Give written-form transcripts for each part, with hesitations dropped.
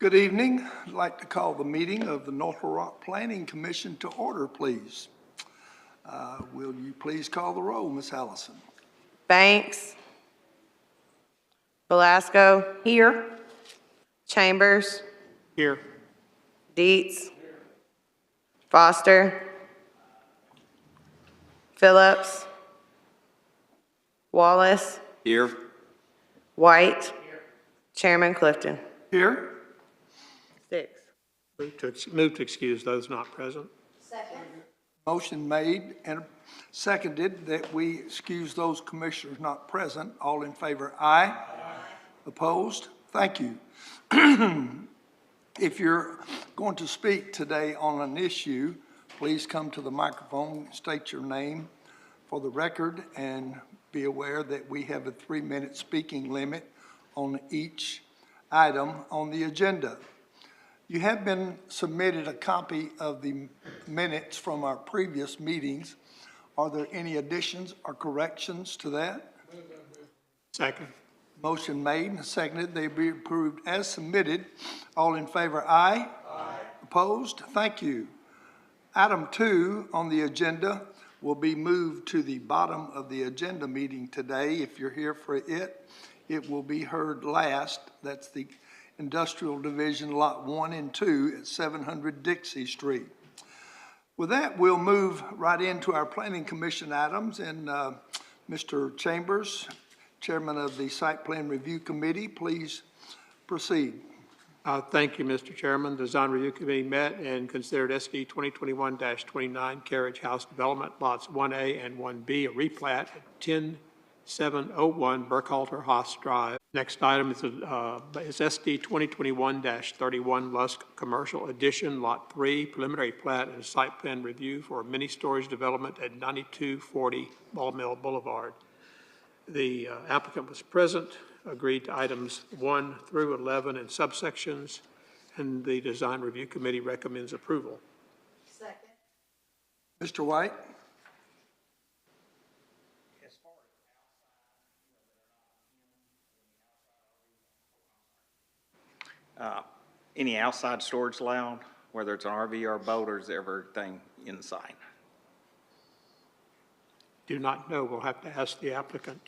Good evening. I'd like to call the meeting of the Northshore Planning Commission to order, please. Will you please call the roll, Ms. Allison? Banks. Velasco. Here. Chambers. Here. Dietz. Foster. Phillips. Wallace. Here. White. Chairman Clifton. Here. 6. Move to excuse those not present. Motion made and seconded that we excuse those commissioners not present. All in favor, aye. Aye. Opposed? Thank you. If you're going to speak today on an issue, please come to the microphone, state your name for the record, and be aware that we have a 3-minute speaking limit on each item on the agenda. You have been submitted a copy of the minutes from our previous meetings. Are there any additions or corrections to that? Second. Motion made and seconded. They be approved as submitted. All in favor, aye. Aye. Opposed? Thank you. Item 2 on the agenda will be moved to the bottom of the agenda meeting today. If you're here for it, it will be heard last. That's the Industrial Division Lot 1 and 2 at 700 Dixie Street. With that, we'll move right into our Planning Commission items. And Mr. Chambers, Chairman of the Site Plan Review Committee, please proceed. Thank you, Mr. Chairman. The Design Review Committee met and considered SD 2021-29 Carriage House Development Lots 1A and 1B, a replat at 10701 Burkhalter Haas Drive. Next item is SD 2021-31 Lusk Commercial Addition, Lot 3, preliminary plat and site plan review for a mini storage development at 9240 Ball Mill Boulevard. The applicant was present, agreed to items 1 through 11 in subsections, and the Design Review Committee recommends approval. Second. Mr. White? Any outside storage allowed, whether it's an RV or a boat, or is everything inside? Do not know. We'll have to ask the applicant.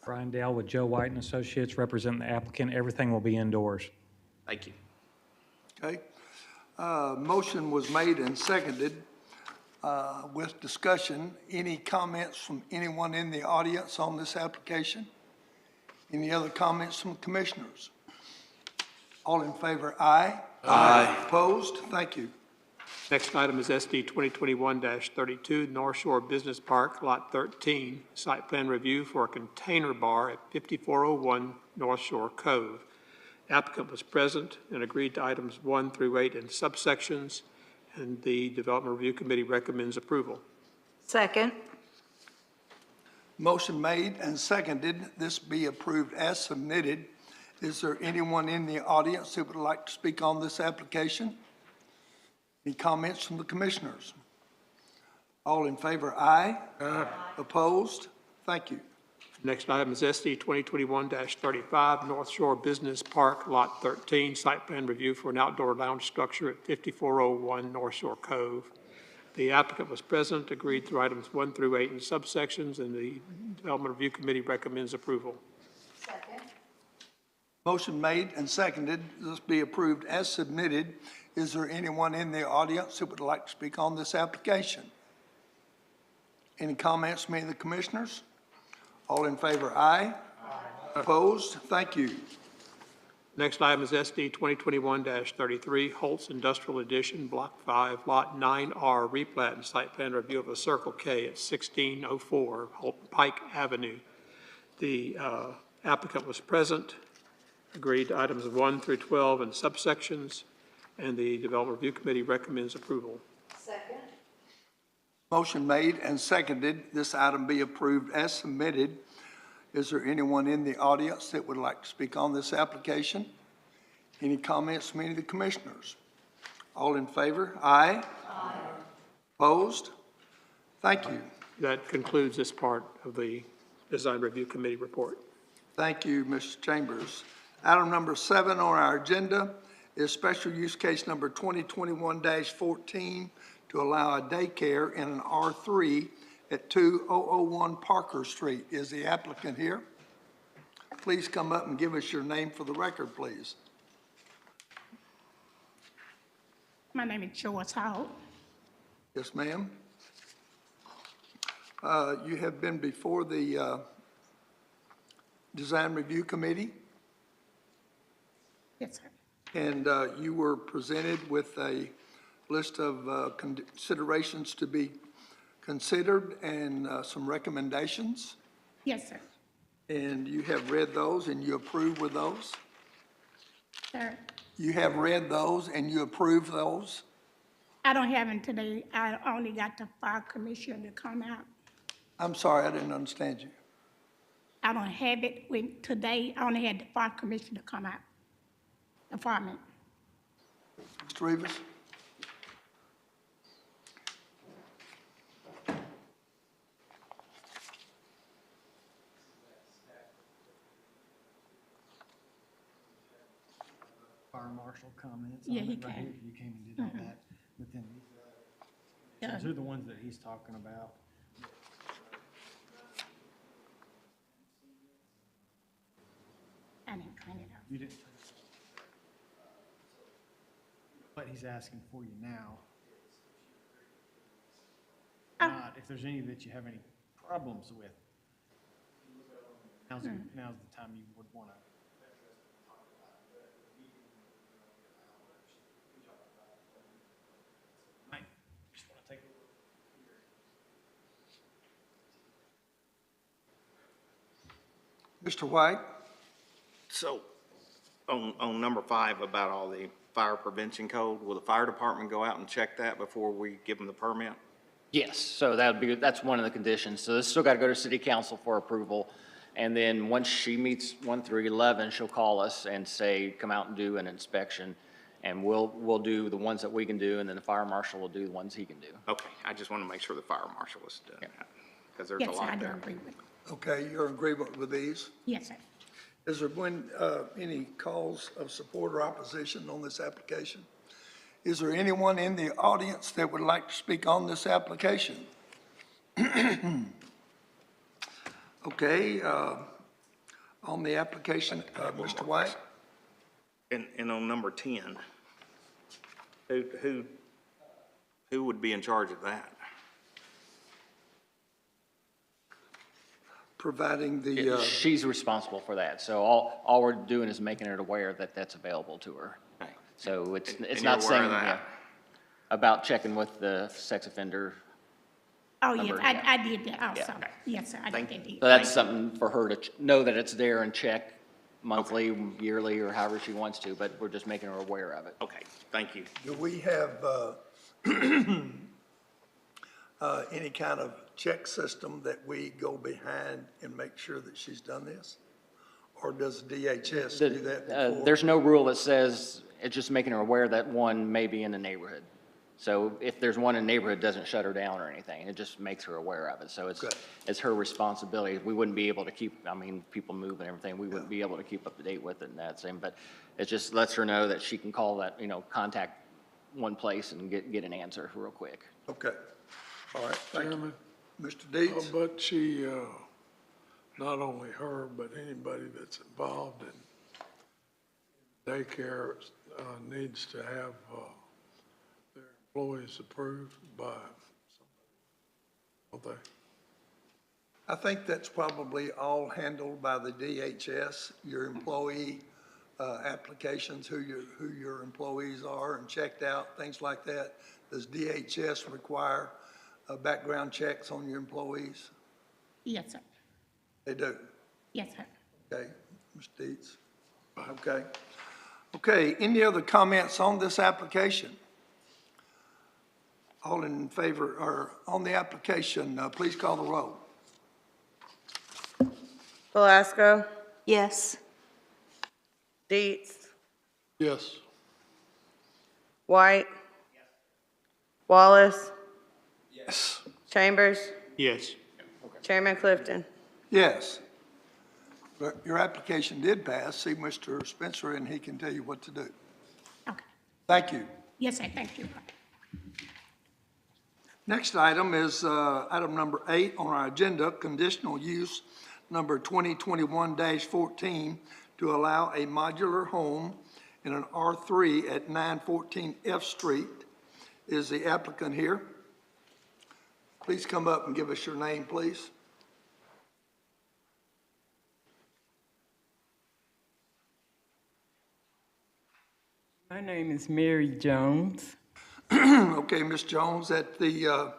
Brian Dale with Joe White and Associates representing the applicant. Everything will be indoors. Thank you. Okay. Motion was made and seconded with discussion. Any comments from anyone in the audience on this application? Any other comments from commissioners? All in favor, aye. Aye. Opposed? Thank you. Next item is SD 2021-32 Northshore Business Park, Lot 13, site plan review for a container bar at 5401 Northshore Cove. Applicant was present and agreed to items 1 through 8 in subsections, and the Development Review Committee recommends approval. Second. Motion made and seconded. This be approved as submitted. Is there anyone in the audience who would like to speak on this application? Any comments from the commissioners? All in favor, aye. Aye. Opposed? Thank you. Next item is SD 2021-35 Northshore Business Park, Lot 13, site plan review for an outdoor lounge structure at 5401 Northshore Cove. The applicant was present, agreed through items 1 through 8 in subsections, and the Development Review Committee recommends approval. Second. Motion made and seconded. This be approved as submitted. Is there anyone in the audience who would like to speak on this application? Any comments from any of the commissioners? All in favor, aye. Aye. Opposed? Thank you. Next item is SD 2021-33 Holt's Industrial Addition, Block 5, Lot 9R, replat and site plan review of a Circle K at 1604 Holt Pike Avenue. The applicant was present, agreed to items 1 through 12 in subsections, and the Development Review Committee recommends approval. Second. Motion made and seconded. This item be approved as submitted. Is there anyone in the audience that would like to speak on this application? Any comments from any of the commissioners? All in favor? Aye. Aye. Opposed? Thank you. That concludes this part of the Design Review Committee report. Thank you, Mr. Chambers. Item number 7 on our agenda is special use case number 2021-14 to allow a daycare in an R3 at 2001 Parker Street. Is the applicant here? Please come up and give us your name for the record, please. My name is Joyce Holt. Yes, ma'am. You have been before the Design Review Committee, Yes, sir. and you were presented with a list of considerations to be considered and some recommendations, Yes, sir. and you have read those and you approve with those? Sir, You have read those and you approve those? I don't have it today. I only got the fire commissioner to come out. I'm sorry, I didn't understand you. I don't have it with today. I only had the fire commissioner to come out. The fireman. Mr. Rivas? Fire marshal comments on Yeah, he it right can. here. You came and did all that within these. Yeah. Those are the ones that he's talking about. I didn't print it out. You didn't. What he's asking for you now. Not if there's any that you have any problems with. Now's the time you would want to. Just want to take a look. Mr. White? So, on number 5, about all the fire prevention code, will the fire department go out and check that before we give them the permit? Yes, so that's one of the conditions. So this still got to go to city council for approval. And then once she meets 1 through 11, she'll call us and say, come out and do an inspection. And we'll do the ones that we can do, and then the fire marshal will do the ones he can do. Okay, I just want to make sure the fire marshal was doing that, because there's a Yes, sir, I lot do there. agree with it. Okay, you're in agreement with these? Yes, sir. Is there been any calls of support or opposition on this application? Is there anyone in the audience that would like to speak on this application? Okay, on the application, Mr. White? And on number 10, who would be in charge of that? Providing the, She's responsible for that. So all we're doing is making her aware that that's available to her. Okay. So it's And not you're aware of saying, that? yeah, about checking with the sex offender. Oh, yes, Number, I did that also. Yeah. Yes, sir, I Thank did that. So that's something for her to know that it's there and check monthly, yearly, or however she wants to, but we're just making her aware of it. Okay, thank you. do we have any kind of check system that we go behind and make sure that she's done this? Or does DHS do that before? There's no rule that says, it's just making her aware that one may be in the neighborhood. So if there's one in the neighborhood, it doesn't shut her down or anything, it just makes her aware of it. So Good. it's her responsibility. We wouldn't be able to keep, I mean, people move and everything, we wouldn't be able to keep up to date with it and that same, but it just lets her know that she can call that, contact one place and get an answer real quick. Okay, all right, thank you. Chairman, Mr. Deeds? but she, not only her, but anybody that's involved in daycare, needs to have, their employees approved by somebody, don't they? I think that's probably all handled by the DHS, your employee applications, who your employees are and checked out, things like that. Does DHS require background checks on your employees? Yes, sir. They do. Yes, sir. Okay, Mr. Deeds? Okay. Okay, any other comments on this application? All in favor, or on the application, please call the roll. Velasco, Yes. Dietz, Yes. White, Wallace, Yes. Chambers, Yes. Chairman Clifton. Yes. But your application did pass. See Mr. Spencer, and he can tell you what to do. Okay. Thank you. Yes, sir, thank you. Next item is item number 8 on our agenda, conditional use number 2021-14 to allow a modular home in an R3 at 914 F Street. Is the applicant here? Please come up and give us your name, please. My name is Mary Jones. Okay, Ms. Jones, at the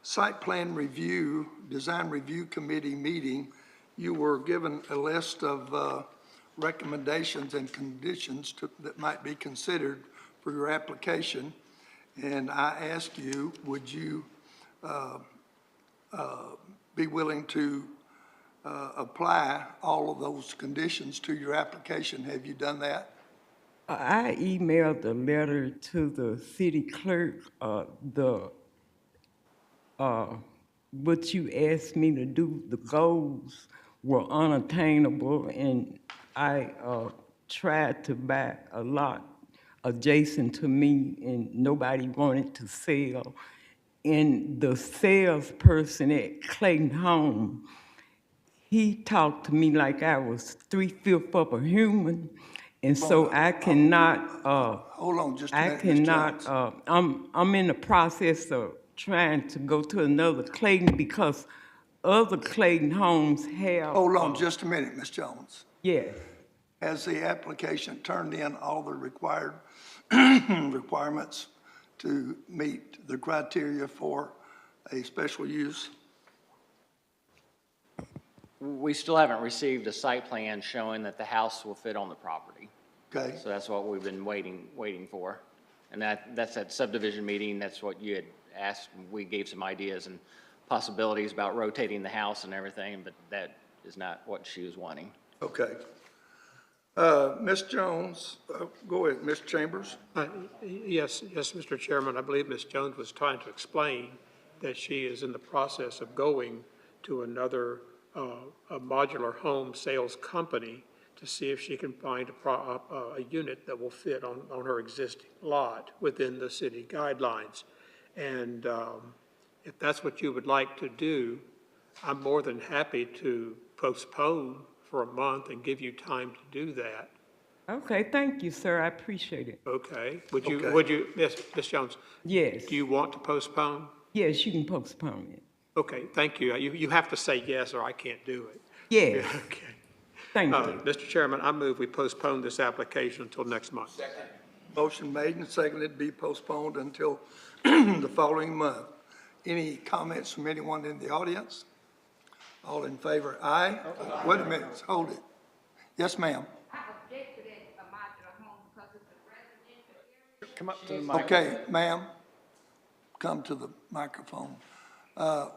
site plan review, design review committee meeting, you were given a list of recommendations and conditions that might be considered for your application. And I asked you, would you be willing to apply all of those conditions to your application? Have you done that? I emailed a letter to the city clerk, what you asked me to do, the goals were unattainable, and I tried to buy a lot adjacent to me, and nobody wanted to sell. And the salesperson at Clayton Home, he talked to me like I was 3/5 of a human. And so I cannot, Hold on just a I minute, Ms. cannot, Jones. I'm in the process of trying to go to another Clayton because other Clayton homes have. Hold on just a minute, Ms. Jones. Yes. Has the application turned in all the required requirements to meet the criteria for a special use? We still haven't received a site plan showing that the house will fit on the property. Okay, So that's what we've been waiting for. And that's that subdivision meeting, that's what you had asked. We gave some ideas and possibilities about rotating the house and everything, but that is not what she was wanting. okay. Ms. Jones, go ahead, Ms. Chambers. Yes, Mr. Chairman, I believe Ms. Jones was trying to explain that she is in the process of going to another a modular home sales company to see if she can find a unit that will fit on her existing lot within the city guidelines. And if that's what you would like to do, I'm more than happy to postpone for a month and give you time to do that. Okay, thank you, sir, I appreciate it. Okay? Okay. Would you, Ms. Jones, Yes, do you want to postpone? yes, you can postpone it. Okay, thank you. You have to say yes or I can't do it. Yes, Okay. thank you. Mr. Chairman, I move we postpone this application until next month. Motion made and seconded to be postponed until the following month. Any comments from anyone in the audience? All in favor, aye? Wait a minute, hold it. Yes, ma'am. I object to that, a modular home, because it's a residential area. Come up to the mic. Okay, ma'am, come to the microphone.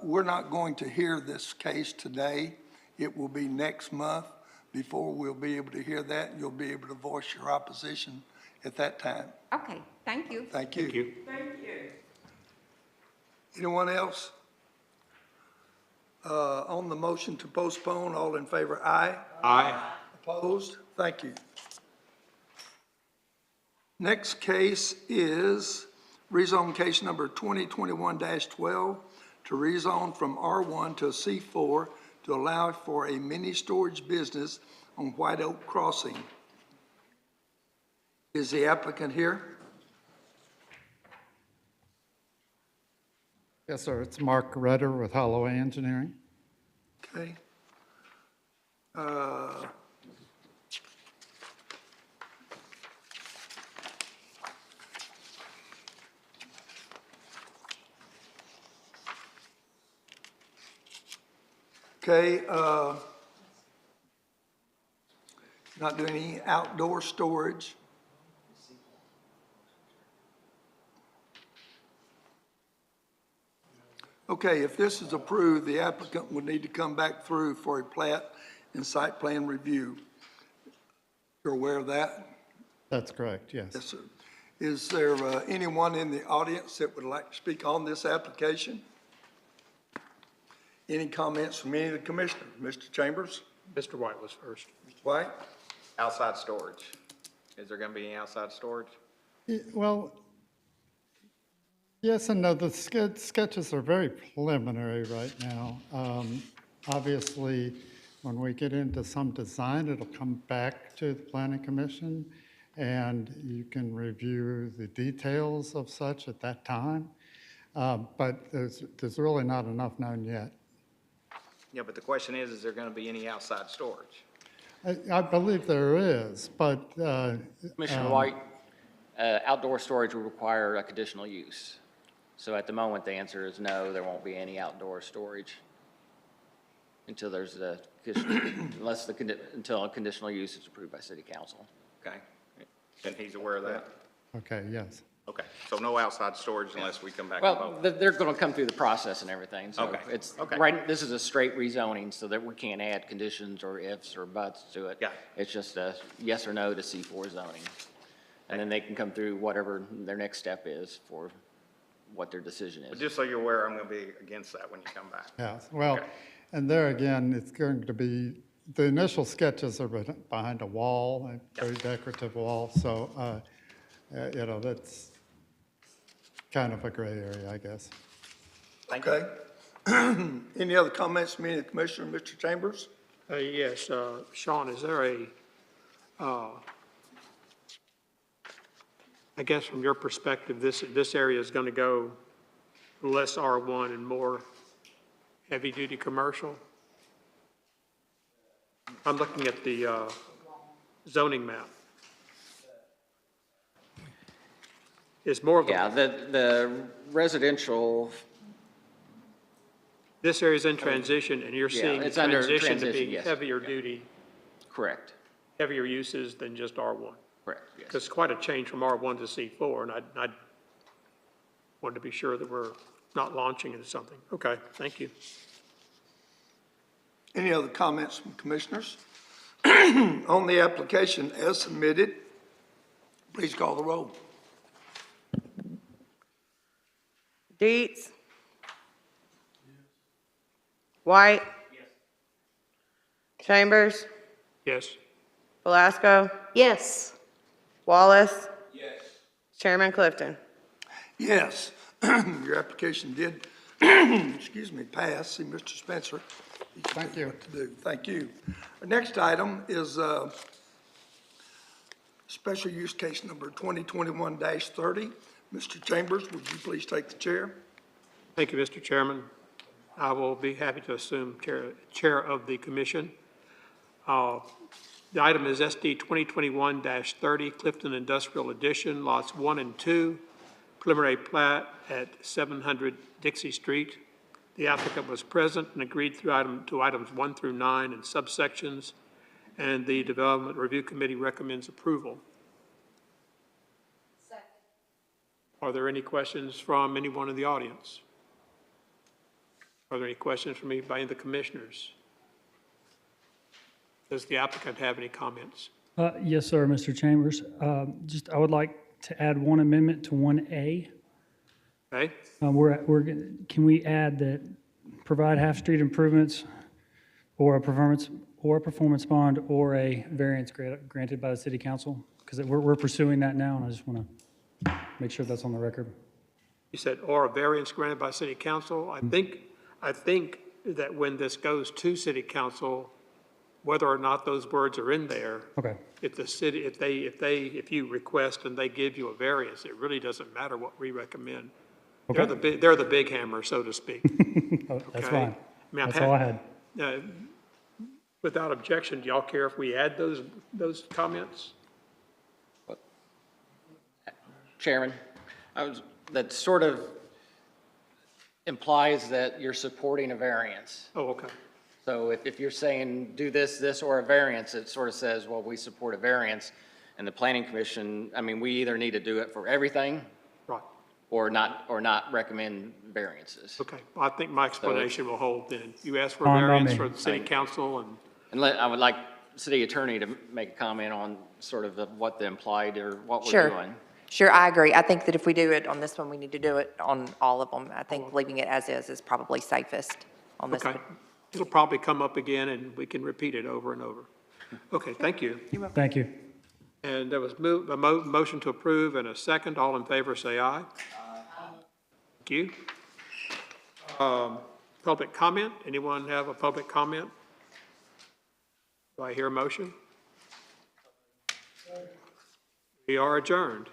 We're not going to hear this case today. It will be next month before we'll be able to hear that. You'll be able to voice your opposition at that time. Okay, thank you. Thank you. Thank you. Thank you. Anyone else? On the motion to postpone, all in favor, aye? Aye. Opposed? Thank you. Next case is rezone case number 2021-12 to rezone from R1 to C4 to allow for a mini storage business on White Oak Crossing. Is the applicant here? Yes, sir. It's Mark Rudder with Holloway Engineering. Okay. Okay, not doing any outdoor storage. Okay, if this is approved, the applicant would need to come back through for a plat and site plan review. You're aware of that? That's correct, yes. Yes, sir. Is there anyone in the audience that would like to speak on this application? Any comments from any of the commissioners? Mr. Chambers? Mr. White was first. White? Outside storage. Is there gonna be any outside storage? Well, yes and no. The sketches are very preliminary right now. Obviously, when we get into some design, it'll come back to the planning commission, and you can review the details of such at that time. But there's really not enough known yet. Yeah, but the question is there gonna be any outside storage? I believe there is, but Commissioner White, outdoor storage will require a conditional use. So at the moment, the answer is no, there won't be any outdoor storage until there's a, until a conditional use is approved by city council. Okay, and he's aware of that? okay, yes. Okay, so no outside storage unless we come back and Well, vote? they're going to come through the process and everything, so Okay, it's, okay. right, this is a straight rezoning, so that we can't add conditions or ifs or buts to it. Yeah. It's just a yes or no to C4 zoning. And then they can come through whatever their next step is for what their decision But is. just so you're aware, I'm gonna be against that when you come back. Yes, well, Okay. and there again, it's going to be, the initial sketches are behind a wall, a very decorative wall, so, you know, that's kind of a gray area, I guess. Okay. Any other comments from any of the commissioner, Mr. Chambers? Yes, Sean, is there a, I guess from your perspective, this area is going to go less R1 and more heavy-duty commercial? I'm looking at the zoning map. It's more of the, Yeah, the residential, this area's in transition, and you're Yeah, seeing the it's under transition to transition, be yes. heavier duty, correct, heavier uses than just R1. correct, yes. Because it's quite a change from R1 to C4, and I wanted to be sure that we're not launching into something. Okay, thank you. Any other comments from commissioners? On the application as submitted, please call the roll. Dietz. White. Chambers. Yes. Velasco. Yes. Wallace. Yes. Chairman Clifton. Yes, your application did, excuse me, pass. See, Mr. Spencer. Thank you. What to do. Thank you. Our next item is special use case number 2021-30. Mr. Chambers, would you please take the chair? Thank you, Mr. Chairman. I will be happy to assume chair of the commission. The item is SD 2021-30, Clifton Industrial Addition, lots 1 and 2, preliminary plat at 700 Dixie Street. The applicant was present and agreed to items 1 through 9 in subsections, and the Development Review Committee recommends approval. Second. Are there any questions from anyone in the audience? Are there any questions from anybody in the commissioners? Does the applicant have any comments? Yes, sir, Mr. Chambers. I would like to add one amendment to 1A. Okay, Can we add that provide half-street improvements or a performance bond or a variance granted by the city council? Because we're pursuing that now, and I just want to make sure that's on the record. you said or a variance granted by city council. I think that when this goes to city council, whether or not those words are in there, Okay. if the city, if you request and they give you a variance, it really doesn't matter what we recommend. Okay. They're the big hammer, so to speak. Oh, that's Okay. fine. I mean, That's all I had. Without objection, do y'all care if we add those comments? Chairman, that sort of implies that you're supporting a variance. Oh, okay. So if you're saying do this, or a variance, it sort of says, well, we support a variance. And the planning commission, I mean, we either need to do it for everything Right. or not recommend variances. Okay. Well, I think my explanation will hold then. You asked for a Fine by variance me. for the city council and And I would like city attorney to make a comment on sort of what the implied or what we're Sure. doing. Sure, I agree. I think that if we do it on this one, we need to do it on all of them. I think leaving it as is probably safest on this okay. one. It'll probably come up again, and we can repeat it over and over. Okay, thank you. Thank you. And there was a motion to approve and a second. All in favor, say aye. Thank you. Public comment? Anyone have a public comment? Do I hear a motion? We are adjourned.